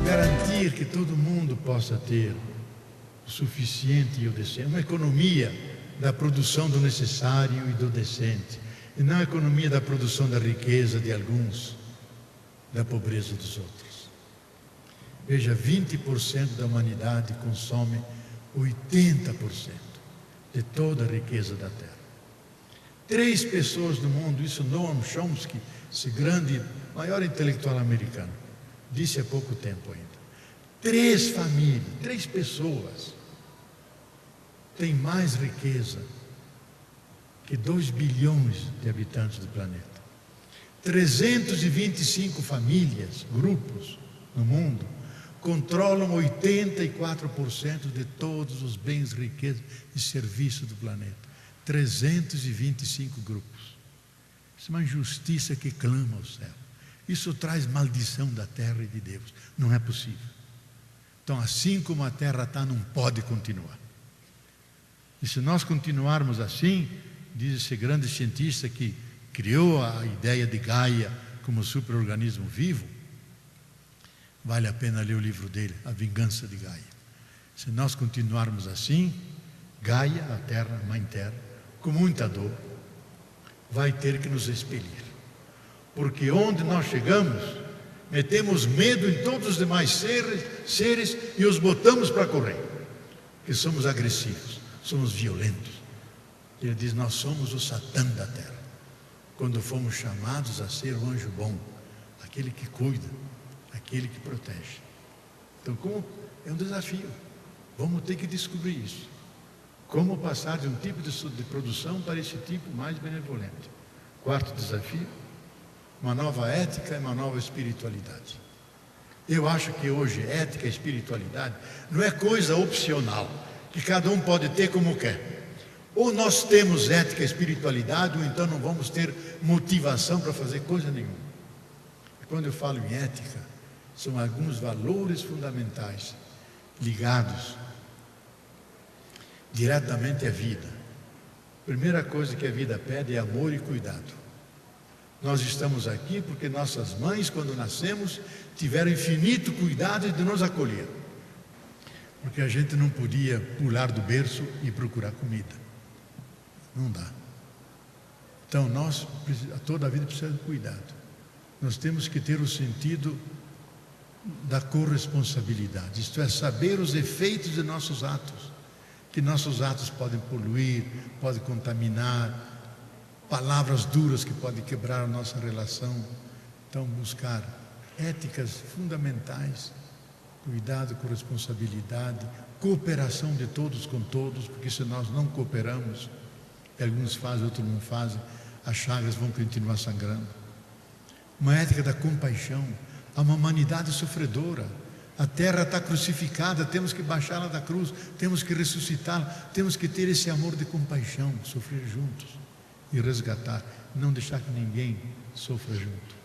garantir que todo mundo possa ter o suficiente e o decente, uma economia da produção do necessário e do decente, e não a economia da produção da riqueza de alguns, da pobreza dos outros. Veja, 20% da humanidade consome 80% de toda a riqueza da Terra. 3 pessoas no mundo, isso Noam Chomsky, esse grande, maior intelectual americano, disse há pouco tempo ainda. 3 famílias, 3 pessoas têm mais riqueza que 2 bilhões de habitantes do planeta. 325 famílias, grupos no mundo, controlam 84% de todos os bens, riquezas e serviços do planeta. 325 grupos. Isso é uma injustiça que clama ao céu. Isso traz maldição da terra e de Deus. Não é possível. Então, assim como a terra está, não pode continuar. E se nós continuarmos assim, diz esse grande cientista que criou a ideia de Gaia como superorganismo vivo, vale a pena ler o livro dele, A Vingança de Gaia. Se nós continuarmos assim, Gaia, a terra, a mãe terra, com muita dor, vai ter que nos expelir. Porque onde nós chegamos, metemos medo em todos os demais seres e os botamos para correr. Porque somos agressivos, somos violentos. Ele diz, nós somos o Satã da terra. Quando fomos chamados a ser o anjo bom, aquele que cuida, aquele que protege. Então, é um desafio. Vamos ter que descobrir isso. Como passar de um tipo de produção para esse tipo mais benevolente. 4º desafio, uma nova ética e uma nova espiritualidade. Eu acho que hoje ética e espiritualidade não é coisa opcional, que cada um pode ter como quer. Ou nós temos ética e espiritualidade, ou então não vamos ter motivação para fazer coisa nenhuma. E quando eu falo em ética, são alguns valores fundamentais ligados diretamente à vida. A primeira coisa que a vida pede é amor e cuidado. Nós estamos aqui porque nossas mães, quando nascemos, tiveram infinito cuidado de nos acolher. Porque a gente não podia pular do berço e procurar comida. Não dá. Então nós, toda a vida precisa de cuidado. Nós temos que ter o sentido da corresponsabilidade, isto é, saber os efeitos de nossos atos, que nossos atos podem poluir, podem contaminar, palavras duras que podem quebrar a nossa relação. Então, buscar éticas fundamentais, cuidado, corresponsabilidade, cooperação de todos com todos, porque se nós não cooperamos, alguns fazem, outros não fazem, as chagas vão continuar sangrando. Uma ética da compaixão. Há uma humanidade sofredora, a terra está crucificada, temos que baixá-la da cruz, temos que ressuscitá-la, temos que ter esse amor de compaixão, sofrer juntos e resgatar, não deixar que ninguém sofra junto,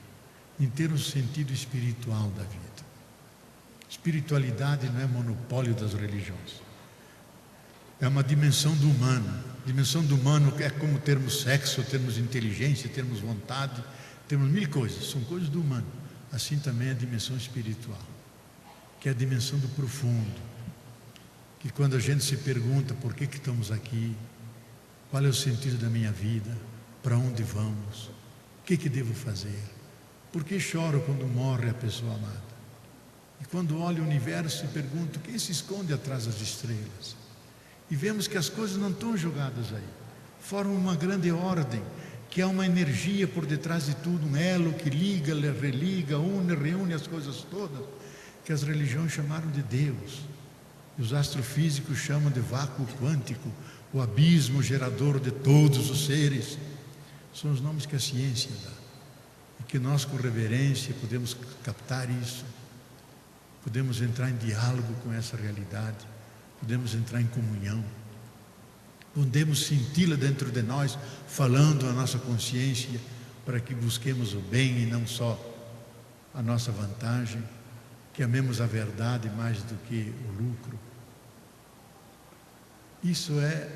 em ter um sentido espiritual da vida. Espiritualidade não é monopólio das religiões, é uma dimensão do humano. Dimensão do humano é como termos sexo, termos inteligência, termos vontade, temos 1000 coisas, são coisas do humano. Assim também é a dimensão espiritual, que é a dimensão do profundo, que quando a gente se pergunta por que estamos aqui, qual é o sentido da minha vida, para onde vamos, o que devo fazer, por que choro quando morre a pessoa amada, e quando olho o universo e pergunto quem se esconde atrás das estrelas, e vemos que as coisas não estão jogadas aí, formam uma grande ordem, que há uma energia por detrás de tudo, um elo que liga, religa, reúne as coisas todas, que as religiões chamaram de Deus, e os astrofísicos chamam de vácuo quântico, o abismo gerador de todos os seres. São os nomes que a ciência dá, e que nós com reverência podemos captar isso, podemos entrar em diálogo com essa realidade, podemos entrar em comunhão, podemos senti-la dentro de nós, falando a nossa consciência, para que busquemos o bem e não só a nossa vantagem, que amemos a verdade mais do que o lucro. Isso é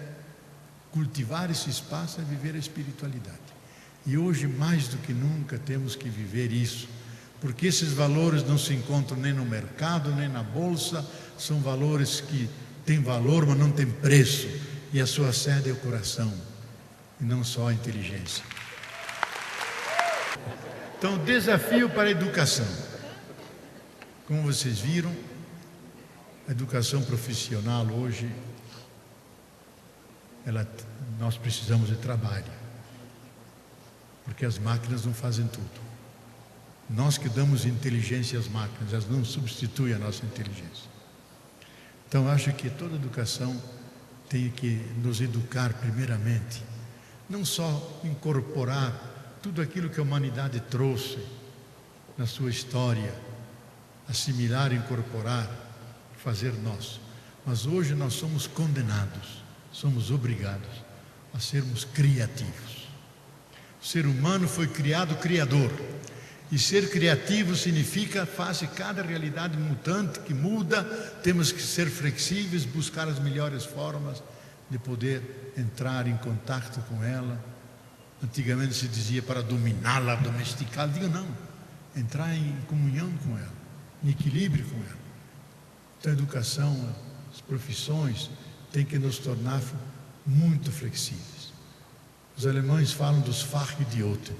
cultivar esse espaço, é viver a espiritualidade. E hoje, mais do que nunca, temos que viver isso, porque esses valores não se encontram nem no mercado, nem na bolsa, são valores que têm valor, mas não têm preço, e a sua sede é o coração, e não só a inteligência. Então, o desafio para a educação. Como vocês viram, a educação profissional hoje, nós precisamos de trabalho, porque as máquinas não fazem tudo. Nós que damos inteligência às máquinas, elas não substituem a nossa inteligência. Então, acho que toda educação tem que nos educar primeiramente, não só incorporar tudo aquilo que a humanidade trouxe na sua história, assimilar, incorporar, fazer nosso. Mas hoje nós somos condenados, somos obrigados a sermos criativos. O ser humano foi criado criador. E ser criativo significa, face a cada realidade mutante que muda, temos que ser flexíveis, buscar as melhores formas de poder entrar em contato com ela. Antigamente se dizia para dominá-la, domesticá-la. Digo não, entrar em comunhão com ela, em equilíbrio com ela. Então a educação, as profissões têm que nos tornar muito flexíveis. Os alemães falam dos Fachidioten,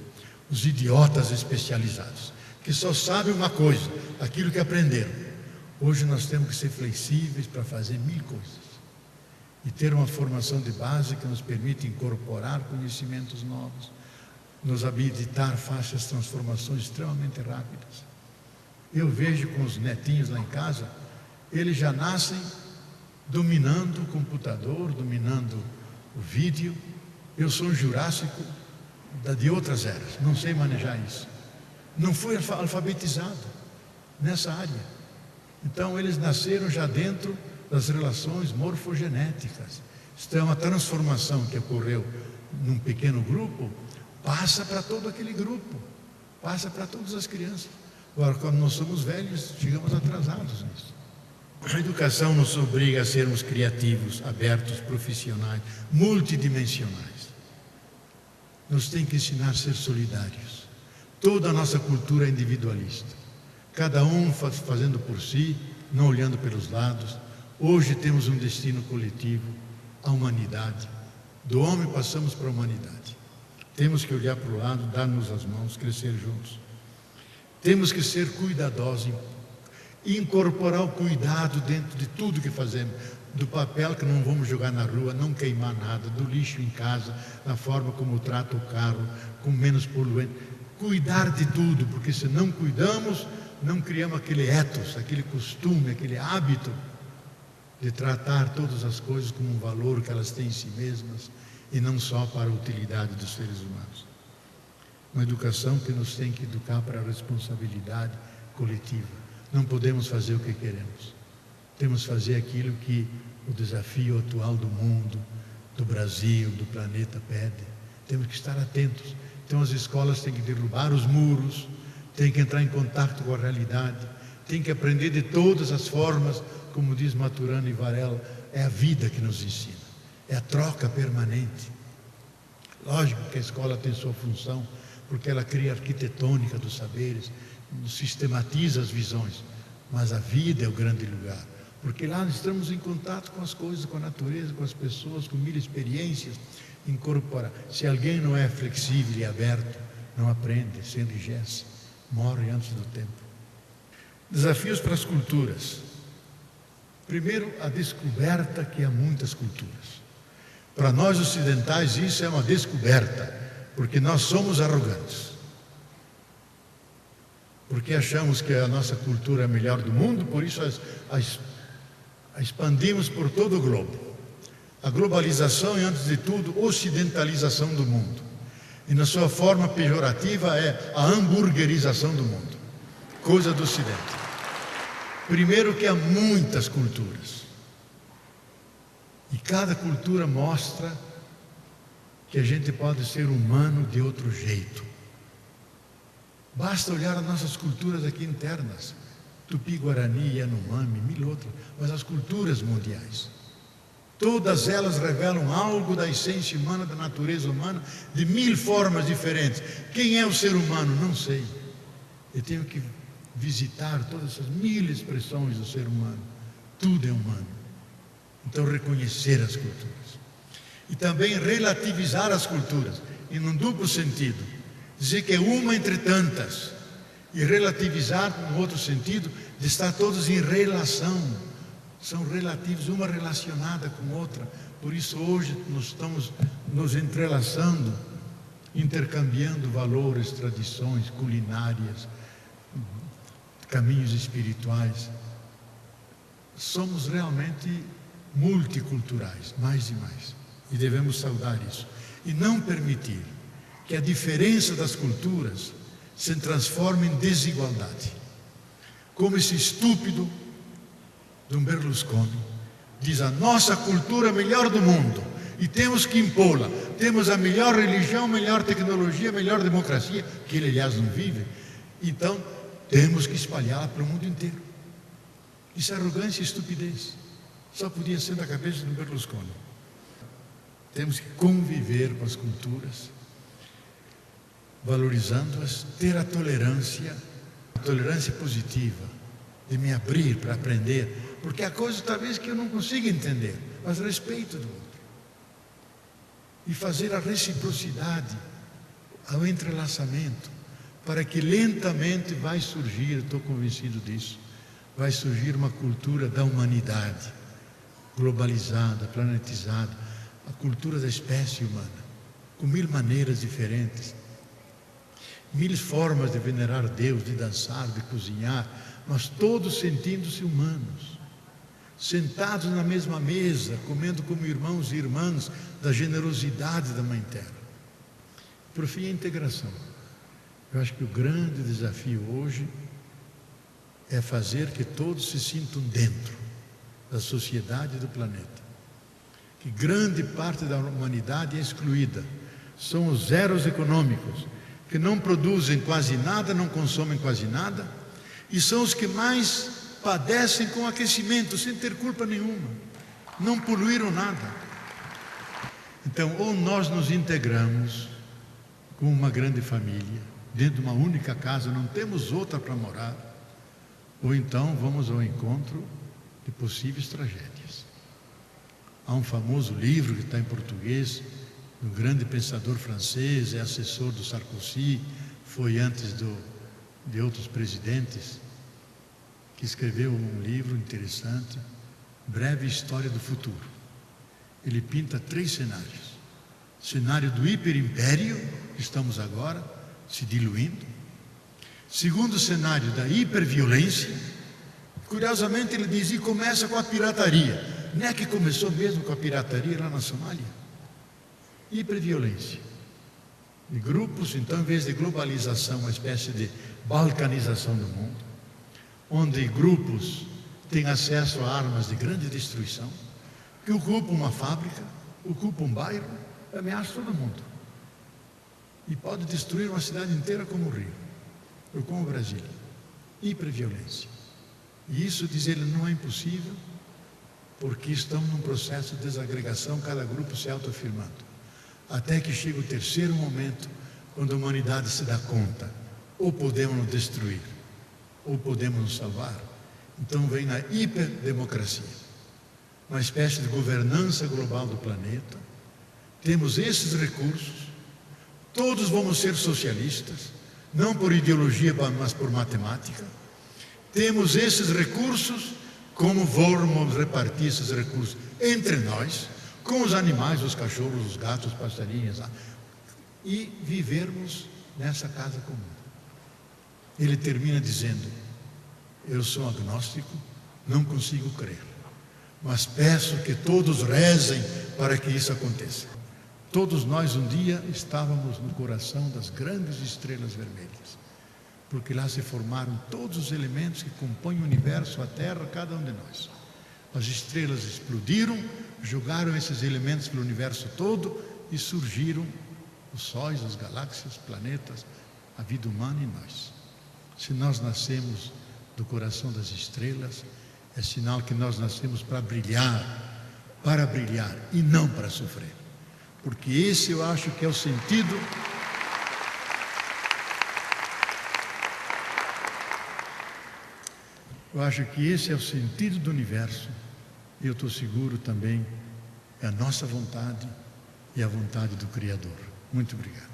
os idiotas especializados, que só sabem uma coisa, aquilo que aprenderam. Hoje nós temos que ser flexíveis para fazer 1000 coisas e ter uma formação de base que nos permite incorporar conhecimentos novos, nos habilitar face às transformações extremamente rápidas. Eu vejo com os netinhos lá em casa, eles já nascem dominando o computador, dominando o vídeo. Eu sou um jurássico de outras eras, não sei manejar isso, não fui alfabetizado nessa área. Então eles nasceram já dentro das relações morfogenéticas. Isto é uma transformação que ocorreu num pequeno grupo, passa para todo aquele grupo, passa para todas as crianças. Agora, quando nós somos velhos, chegamos atrasados nisso. A educação nos obriga a sermos criativos, abertos, profissionais, multidimensionais. Nos tem que ensinar a ser solidários. Toda a nossa cultura é individualista, cada um fazendo por si, não olhando pelos lados. Hoje temos um destino coletivo, a humanidade. Do homem passamos para a humanidade. Temos que olhar para o lado, dar-nos as mãos, crescer juntos. Temos que ser cuidadosos, incorporar o cuidado dentro de tudo que fazemos. Do papel que não vamos jogar na rua, não queimar nada, do lixo em casa, da forma como trata o carro, com menos poluente. Cuidar de tudo, porque se não cuidamos, não criamos aquele ethos, aquele costume, aquele hábito de tratar todas as coisas como um valor que elas têm em si mesmas e não só para a utilidade dos seres humanos. Uma educação que nos tem que educar para a responsabilidade coletiva. Não podemos fazer o que queremos. Temos que fazer aquilo que o desafio atual do mundo, do Brasil, do planeta pede. Temos que estar atentos. Então as escolas têm que derrubar os muros, têm que entrar em contato com a realidade, têm que aprender de todas as formas, como diz Maturana e Varela, é a vida que nos ensina, é a troca permanente. Lógico que a escola tem sua função, porque ela cria a arquitetônica dos saberes, sistematiza as visões, mas a vida é o grande lugar. Porque lá estamos em contato com as coisas, com a natureza, com as pessoas, com 1000 experiências. Incorporar. Se alguém não é flexível e aberto, não aprende, se enrijece, morre antes do tempo. Desafios para as culturas. Primeiro, a descoberta que há muitas culturas. Para nós ocidentais isso é uma descoberta, porque nós somos arrogantes. Porque achamos que a nossa cultura é a melhor do mundo, por isso a expandimos por todo o globo. A globalização é, antes de tudo, ocidentalização do mundo. E na sua forma pejorativa é a hamburguerização do mundo, coisa do Ocidente. Primeiro que há muitas culturas. E cada cultura mostra que a gente pode ser humano de outro jeito. Basta olhar as nossas culturas aqui internas. Tupi-Guarani, Yanomami, 1000 outras, mas as culturas mundiais. Todas elas revelam algo da essência humana, da natureza humana, de 1000 formas diferentes. Quem é o ser humano? Não sei. Eu tenho que visitar todas essas 1000 expressões do ser humano. Tudo é humano. Então, reconhecer as culturas. E também relativizar as culturas, em um duplo sentido. Dizer que é uma entre tantas. E relativizar, no outro sentido, de estar todos em relação. São relativos, uma relacionada com outra. Por isso, hoje, nós estamos nos entrelaçando, intercambiando valores, tradições, culinárias, caminhos espirituais. Somos realmente multiculturais, mais e mais. E devemos saudar isso. E não permitir que a diferença das culturas se transforme em desigualdade. Como esse estúpido de um Berlusconi diz: a nossa cultura é a melhor do mundo e temos que impô-la. Temos a melhor religião, melhor tecnologia, melhor democracia, que ele, aliás, não vive. Então, temos que espalhá-la para o mundo inteiro. Isso é arrogância e estupidez. Só podia ser da cabeça do Berlusconi. Temos que conviver com as culturas, valorizando-as, ter a tolerância positiva, de me abrir para aprender, porque há coisas talvez que eu não consiga entender, mas respeito do outro. E fazer a reciprocidade, ao entrelaçamento, para que lentamente vai surgir, estou convencido disso, vai surgir uma cultura da humanidade, globalizada, planetizada, a cultura da espécie humana, com 1000 maneiras diferentes, 1000 formas de venerar Deus, de dançar, de cozinhar, mas todos sentindo-se humanos, sentados na mesma mesa, comendo como irmãos e irmãs da generosidade da Mãe Terra. Por fim, a integração. Eu acho que o grande desafio hoje é fazer que todos se sintam dentro da sociedade e do planeta. Que grande parte da humanidade é excluída. São os zeros econômicos, que não produzem quase nada, não consomem quase nada, e são os que mais padecem com aquecimento, sem ter culpa nenhuma. Não poluíram nada. Então, ou nós nos integramos com uma grande família, dentro de uma única casa, não temos outra para morar, ou então vamos ao encontro de possíveis tragédias. Há um famoso livro que está em português, de um grande pensador francês, é assessor do Sarkozy, foi antes de outros presidentes, que escreveu um livro interessante, Breve História do Futuro. Ele pinta 3 cenários. Cenário do hiperimpério, que estamos agora, se diluindo. Segundo cenário da hiperviolência. Curiosamente ele diz, e começa com a pirataria. Não é que começou mesmo com a pirataria lá na Somália? Hiperviolência. De grupos, então, em vez de globalização, uma espécie de balcanização do mundo, onde grupos têm acesso a armas de grande destruição, que ocupam uma fábrica, ocupam um bairro, ameaçam todo mundo. E pode destruir uma cidade inteira como o Rio, ou como o Brasil. Hiperviolência. E isso, diz ele, não é impossível, porque estamos num processo de desagregação, cada grupo se autoafirmando. Até que chega o terceiro momento, quando a humanidade se dá conta, ou podemos nos destruir, ou podemos nos salvar. Então vem a hiperdemocracia, uma espécie de governança global do planeta. Temos esses recursos, todos vamos ser socialistas, não por ideologia, mas por matemática. Temos esses recursos, como vamos repartir esses recursos entre nós, com os animais, os cachorros, os gatos, os passarinhos, e vivermos nessa casa comum. Ele termina dizendo, eu sou agnóstico, não consigo crer, mas peço que todos rezem para que isso aconteça. Todos nós um dia estávamos no coração das grandes estrelas vermelhas, porque lá se formaram todos os elementos que compõem o universo, a Terra, cada um de nós. As estrelas explodiram, jogaram esses elementos pelo universo todo e surgiram os sóis, as galáxias, planetas, a vida humana e nós. Se nós nascemos do coração das estrelas, é sinal que nós nascemos para brilhar e não para sofrer. Porque esse eu acho que é o sentido Eu acho que esse é o sentido do universo. Eu estou seguro também, é a nossa vontade e a vontade do Criador. Muito obrigado.